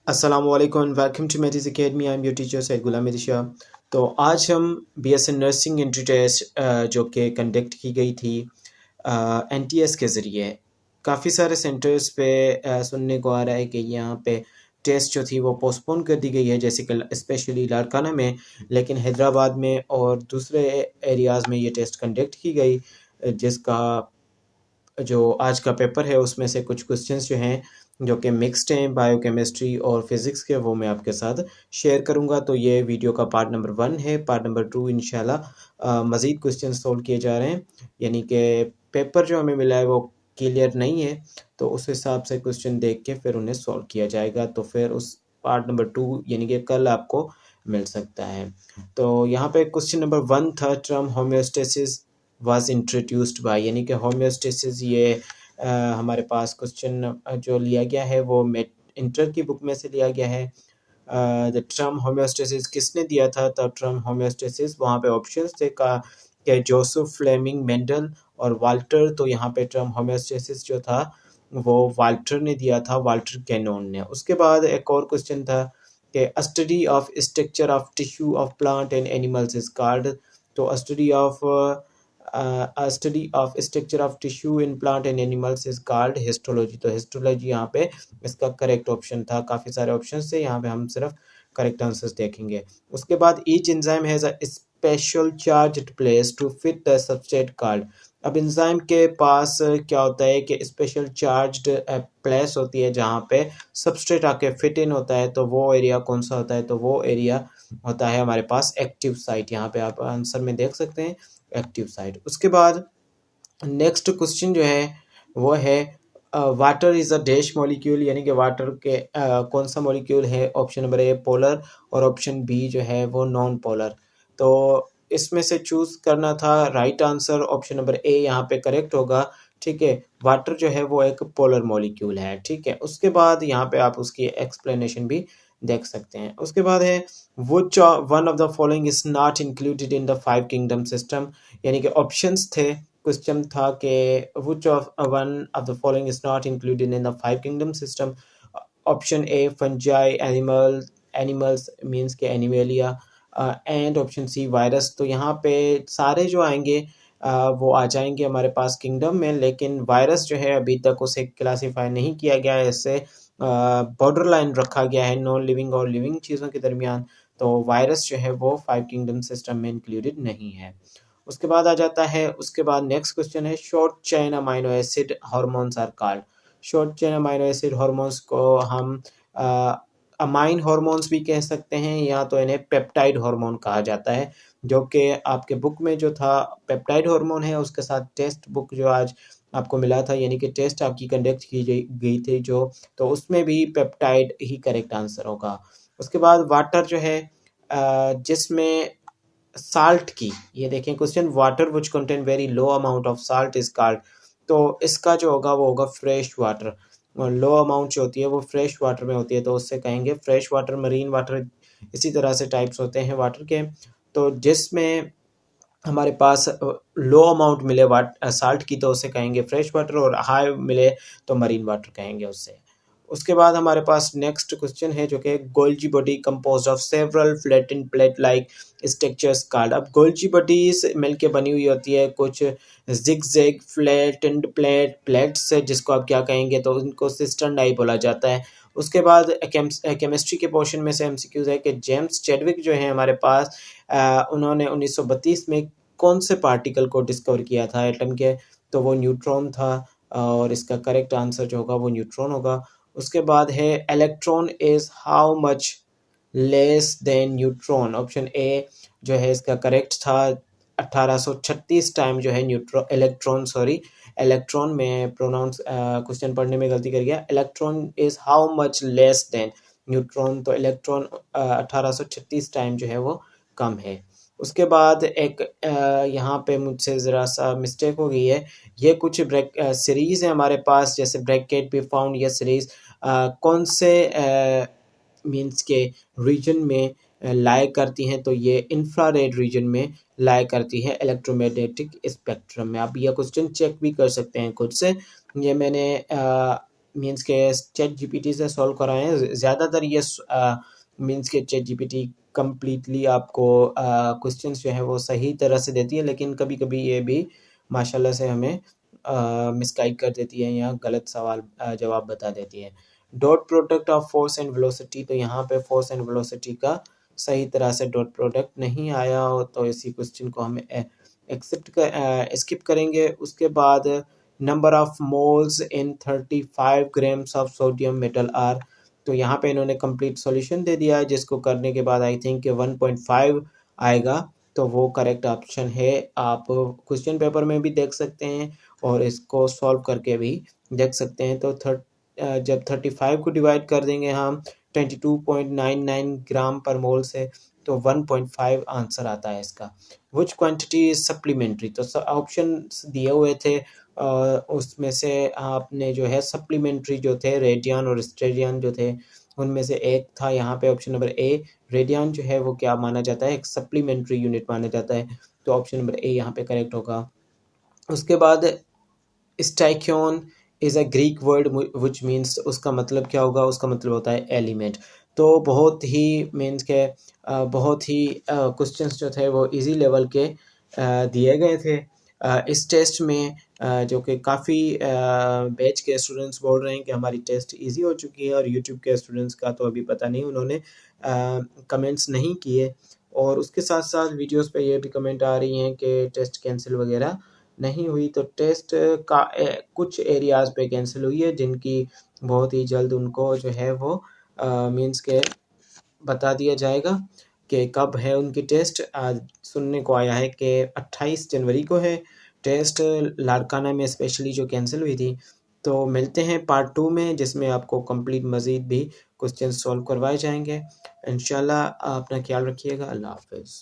अस्सलामुअलैकुम welcome to Medis academy. I am your teacher Syed Ghulam Shah. तो आज हम बीएससी नर्सिंग एंट्री टेस्ट जो कि कंडक्ट की गई थी एनटीएस के ज़रिए, काफ़ी सारे सेंटर्स पे सुनने को आ रहा है कि यहाँ पे टेस्ट जो थी वो पोस्टपोन कर दी गई है, जैसे कि स्पेशली लाड़काना में, लेकिन हैदराबाद में और दूसरे एरियाज़ में ये टेस्ट कंडक्ट की गई, जिसका जो आज का पेपर है उसमें से कुछ क्वेश्चंस जो हैं जो कि मिक्स्ड हैं बायोकेमिस्ट्री और फिज़िक्स के, वो मैं आपके साथ शेयर करूंगा। तो ये वीडियो का पार्ट नंबर 1 है। पार्ट नंबर 2 इंशाल्लाह मज़ीद क्वेश्चन सॉल्व किए जा रहे हैं, यानी कि पेपर जो हमें मिला है वो क्लियर नहीं है, तो उस हिसाब से क्वेश्चन देख के फिर उन्हें सॉल्व किया जाएगा। तो फिर उस पार्ट नंबर 2 यानी कि कल आपको मिल सकता है। तो यहाँ पे क्वेश्चन नंबर 1 था, term homeostasis was introduced by, यानी कि होम्योस्टेसिस ये हमारे पास क्वेश्चन जो लिया गया है वो मेट इंटर की बुक में से लिया गया है। द टर्म होम्योस्टेसिस किसने दिया था? द टर्म होम्योस्टेसिस, वहाँ पे ऑप्शंस थे का कि जोसेफ फ्लेमिंग, मेंडल और वाल्टर। तो यहाँ पे टर्म होम्योस्टेसिस जो था वो वाल्टर ने दिया था, वाल्टर कैनोन ने। उसके बाद एक और क्वेश्चन था कि a study of structure of tissue of plant and animals is called. तो a study of structure of tissue in plant and animals is called histology. तो हिस्टोलॉजी यहाँ पे इसका करेक्ट ऑप्शन था। काफ़ी सारे ऑप्शन थे, यहाँ पे हम सिर्फ करेक्ट आंसर्स देखेंगे। उसके बाद each enzyme has a special charged place to fit the substrate called. अब एंजाइम के पास क्या होता है कि स्पेशल चार्ज्ड प्लेस होती है जहाँ पे सबस्ट्रेट आके फिट इन होता है। तो वो एरिया कौन सा होता है? तो वो एरिया होता है हमारे पास एक्टिव साइट। यहाँ पे आप आंसर में देख सकते हैं एक्टिव साइट। उसके बाद नेक्स्ट क्वेश्चन जो है वो है water is a dash molecule, यानी कि वाटर के कौन सा मॉलिक्यूल है? ऑप्शन नंबर ए पोलर और ऑप्शन बी जो है वो नॉन पोलर। तो इसमें से चूज करना था right answer, option number A यहाँ पे करेक्ट होगा। ठीक है, वाटर जो है वो एक पोलर मॉलिक्यूल है। ठीक है, उसके बाद यहाँ पे आप उसकी एक्सप्लेनेशन भी देख सकते हैं। उसके बाद है which one of the following is not included in the 5 kingdom system, यानी कि ऑप्शंस थे। क्वेश्चन था कि which of one of the following is not included in the 5 kingdom system। Option A fungi, animals means के Animalia, and option C virus. तो यहाँ पे सारे जो आएंगे वो आ जाएंगे हमारे पास किंगडम में, लेकिन वायरस जो है अभी तक उसे क्लासीफाई नहीं किया गया है। इससे बॉर्डर लाइन रखा गया है नॉन लिविंग और लिविंग चीज़ों के दरमियान। तो वायरस जो है वो 5 किंगडम सिस्टम में इंक्लूडेड नहीं है। उसके बाद आ जाता है, उसके बाद नेक्स्ट क्वेश्चन है short chain amino acid hormones are called. Short chain amino acid hormones को हम अमाइन हार्मोन्स भी कह सकते हैं, या तो इन्हें पेप्टाइड हार्मोन कहा जाता है, जो कि आपके बुक में जो था पेप्टाइड हार्मोन है। उसके साथ टेस्ट बुक जो आज आपको मिला था, यानी कि टेस्ट आपकी कंडक्ट की गई थी जो, तो उसमें भी पेप्टाइड ही करेक्ट आंसर होगा। उसके बाद वाटर जो है जिसमें साल्ट की, ये देखें question, water which contain very low amount of salt is called. तो इसका जो होगा वो होगा फ्रेश वाटर। और लो अमाउंट जो होती है वो फ्रेश वाटर में होती है, तो उससे कहेंगे फ्रेश वाटर। मरीन वाटर इसी तरह से टाइप्स होते हैं वाटर के। तो जिसमें हमारे पास लो अमाउंट मिले वाट साल्ट की, तो उसे कहेंगे फ्रेश वाटर, और हाई मिले तो मरीन वाटर कहेंगे उससे। उसके बाद हमारे पास नेक्स्ट क्वेश्चन है जो कि Golgi body composed of several flattened plate like structures called. अब गोल्जी बॉडीज मिलके बनी हुई होती है कुछ जिगजैग फ्लैटेंड प्लेट्स है, जिसको आप क्या कहेंगे? तो उनको सिस्टर्न डाई बोला जाता है। उसके बाद केमिस्ट्री के पोर्शन में से एमसीक्यूज है कि जेम्स चैडविक जो है हमारे पास, उन्होंने 1932 में कौन से पार्टिकल को डिस्कवर किया था एटम के? तो वो न्यूट्रॉन था, और इसका करेक्ट आंसर जो होगा वो न्यूट्रॉन होगा। उसके बाद है electron is how much less than neutron. Option A जो है इसका करेक्ट था, 1836 टाइम जो है इलेक्ट्रॉन में प्रोनाउंस क्वेश्चन पढ़ने में गलती कर गया। Electron is how much less than neutron, तो इलेक्ट्रॉन 1836 टाइम जो है वो कम है। उसके बाद एक यहाँ पे मुझसे ज़रा सा मिस्टेक हो गई है। ये कुछ सीरीज़ है हमारे पास, जैसे ब्रैकेट भी फाउंड, या सीरीज़ कौन से मीन्स के रीजन में लाई करती हैं? तो ये इंफ्रारेड रीजन में लाई करती है इलेक्ट्रोमैग्नेटिक स्पेक्ट्रम में। आप यह क्वेश्चन चेक भी कर सकते हैं खुद से। ये मैंने मीन्स के चैट जीपीटी से सॉल्व कराए हैं। ज़्यादातर ये मीन्स के चैट जीपीटी कम्प्लीटली आपको क्वेश्चंस जो है वो सही तरह से देती है, लेकिन कभी कभी ये भी माशाल्लाह से हमें मिसगाइड कर देती है या गलत सवाल जवाब बता देती है। Dot product of force and velocity, तो यहाँ पे फोर्स एंड वेलोसिटी का सही तरह से डॉट प्रोडक्ट नहीं आया हो, तो इसी क्वेश्चन को हमें स्किप करेंगे। उसके बाद number of moles in 35 grams of sodium metal are, तो यहाँ पे इन्होंने कंप्लीट सॉल्यूशन दे दिया है, जिसको करने के बाद आई थिंक 1.5 आएगा, तो वो करेक्ट ऑप्शन है। आप क्वेश्चन पेपर में भी देख सकते हैं और इसको सॉल्व करके भी देख सकते हैं। तो जब 35 को डिवाइड कर देंगे हम 22.99 ग्राम पर मोल से, तो 1.5 आंसर आता है इसका। विच क्वांटिटी इज सप्लीमेंट्री, तो ऑप्शन दिए हुए थे, उसमें से आपने जो है सप्लीमेंट्री जो थे रेडियन और स्टेडियन जो थे, उनमें से एक था यहाँ पे ऑप्शन नंबर ए। रेडियन जो है वो क्या माना जाता है, एक सप्लीमेंट्री यूनिट माना जाता है, तो ऑप्शन नंबर ए यहाँ पे करेक्ट होगा। उसके बाद स्टाइक्योन is a Greek word which means, उसका मतलब क्या होगा, उसका मतलब होता है एलिमेंट। तो बहुत ही मीन्स के बहुत ही क्वेश्चंस जो थे वो इजी लेवल के दिए गए थे इस टेस्ट में, जो कि काफ़ी बैच के स्टूडेंट्स बोल रहे हैं कि हमारी टेस्ट इजी हो चुकी है, और यूट्यूब के स्टूडेंट्स का तो अभी पता नहीं, उन्होंने कमेंट्स नहीं किए। और उसके साथ साथ वीडियोस पे ये भी कमेंट आ रही हैं कि टेस्ट कैंसिल वगैरह नहीं हुई, तो टेस्ट का कुछ एरियाज़ पे कैंसिल हुई है, जिनकी बहुत ही जल्द उनको जो है वो मीन्स के बता दिया जाएगा कि कब है उनकी टेस्ट। आज सुनने को आया है कि 28 जनवरी को है टेस्ट, लाड़काना में स्पेशली जो कैंसिल हुई थी। तो मिलते हैं पार्ट 2 में, जिसमें आपको कंप्लीट मज़ीद भी क्वेश्चन सॉल्व करवाए जाएंगे। इंशाल्लाह अपना ख्याल रखिएगा। अल्लाह हाफ़िज़।